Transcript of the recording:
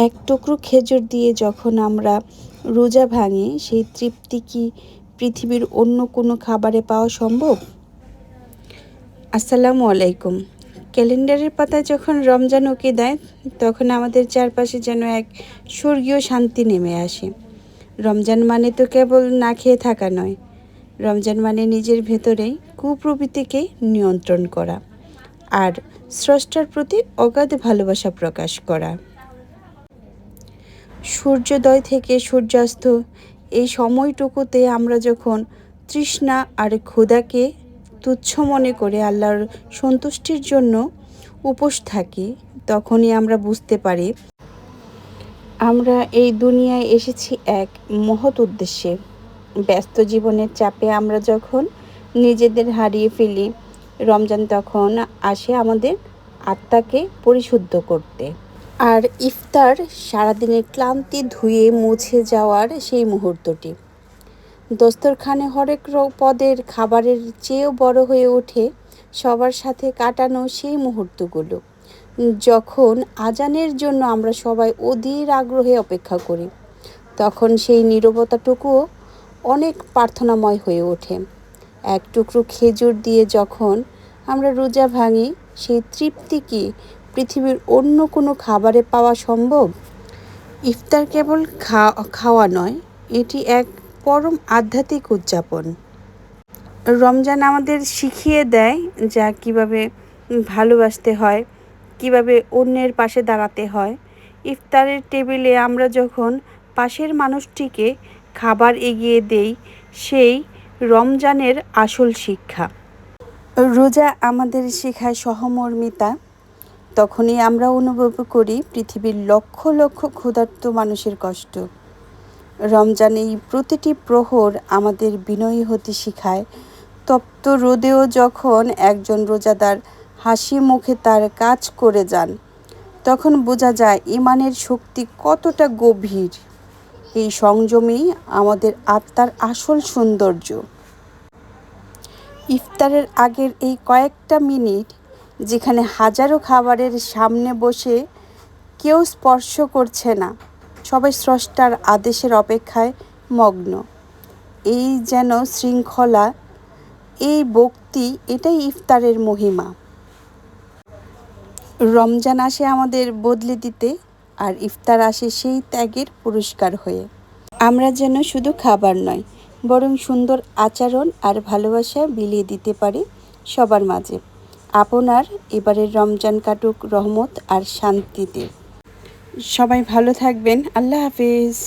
এক টুকরো খেজুর দিয়ে যখন আমরা রোজা ভাঙি, সেই তৃপ্তি কি পৃথিবীর অন্য কোনো খাবারে পাওয়া সম্ভব? আসসালামু আলাইকুম। ক্যালেন্ডারের পাতায় যখন রমজান উঁকি দেয়, তখন আমাদের চারপাশে যেন এক স্বর্গীয় শান্তি নেমে আসে। রমজান মানে তো কেবল না খেয়ে থাকা নয়, রমজান মানে নিজের ভেতরেই কুপ্রবৃত্তিকে নিয়ন্ত্রণ করা আর স্রষ্টার প্রতি অগাধ ভালোবাসা প্রকাশ করা। সূর্যোদয় থেকে সূর্যাস্ত, এই সময়টুকুতে আমরা যখন তৃষ্ণা আর ক্ষুধাকে তুচ্ছ মনে করে আল্লাহর সন্তুষ্টির জন্য উপোস থাকি, তখনই আমরা বুঝতে পারি আমরা এই দুনিয়ায় এসেছি এক মহৎ উদ্দেশ্যে। ব্যস্ত জীবনের চাপে আমরা যখন নিজেদের হারিয়ে ফেলি, রমজান তখন আসে আমাদের আত্মাকে পরিশুদ্ধ করতে। আর ইফতার সারাদিনের ক্লান্তি ধুয়ে মুছে যাওয়ার সেই মুহূর্তটি। দস্তরখানে হরেক পদের খাবারের চেয়েও বড় হয়ে ওঠে সবার সাথে কাটানো সেই মুহূর্তগুলো, যখন আজানের জন্য আমরা সবাই অধীর আগ্রহে অপেক্ষা করি। তখন সেই নীরবতাটুকুও অনেক প্রার্থনাময় হয়ে ওঠে। এক টুকরো খেজুর দিয়ে যখন আমরা রোজা ভাঙি, সেই তৃপ্তি কি পৃথিবীর অন্য কোনো খাবারে পাওয়া সম্ভব? ইফতার কেবল খাওয়া নয়, এটি এক পরম আধ্যাত্মিক উদযাপন। রমজান আমাদের শিখিয়ে দেয় যা কিভাবে ভালোবাসতে হয়, কিভাবে অন্যের পাশে দাঁড়াতে হয়। ইফতারের টেবিলে আমরা যখন পাশের মানুষটিকে খাবার এগিয়ে দেই, সেই রমজানের আসল শিক্ষা। রোজা আমাদের শেখায় সহমর্মিতা। তখনই আমরা অনুভব করি পৃথিবীর লক্ষ লক্ষ ক্ষুধার্ত মানুষের কষ্ট। রমজান এই প্রতিটি প্রহর আমাদের বিনয়ী হতে শেখায়। তপ্ত রোদেও যখন একজন রোজাদার হাসি মুখে তার কাজ করে যান, তখন বোঝা যায় ঈমানের শক্তি কতটা গভীর। এই সংযমই আমাদের আত্মার আসল সৌন্দর্য। ইফতারের আগের এই কয়েকটা মিনিট, যেখানে হাজারো খাবারের সামনে বসে কেউ স্পর্শ করছে না, সবাই স্রষ্টার আদেশের অপেক্ষায় মগ্ন, এই যেন শৃঙ্খলা, এই ভক্তি, এটাই ইফতারের মহিমা। রমজান আসে আমাদের বদলে দিতে, আর ইফতার আসে সেই ত্যাগের পুরস্কার হয়ে। আমরা যেন শুধু খাবার নয়, বরং সুন্দর আচরণ আর ভালোবাসা বিলিয়ে দিতে পারি সবার মাঝে। আপনার এবারের রমজান কাটুক রহমত আর শান্তিতে। সবাই ভালো থাকবেন। আল্লাহ হাফিজ।